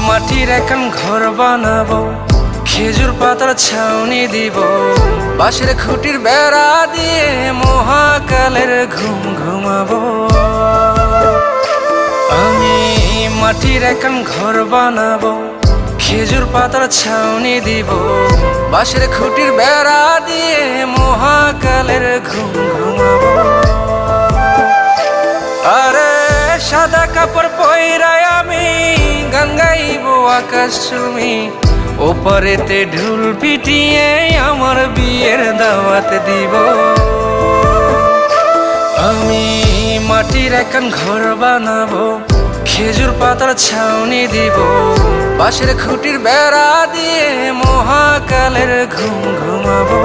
মাটির এখন ঘর বানাবো, খেজুর পাতার ছাউনি দিব, বাঁশের খুঁটির বেড়া দিয়ে মহাকালের ঘুম ঘুমাবো। আমি মাটির এখন ঘর বানাবো, খেজুর পাতার ছাউনি দিব, বাঁশের খুঁটির বেড়া দিয়ে মহাকালের ঘুম ঘুমাবো। আরে সাদা কাপড় পইরাই আমি গান গাইবো আকাশ চুমি, ওপারেতে ঢোল পিটিয়ে আমার বিয়ের দাওয়াত দিব। আমি মাটির এখন ঘর বানাবো, খেজুর পাতার ছাউনি দিব, বাঁশের খুঁটির বেড়া দিয়ে মহাকালের ঘুম ঘুমাবো।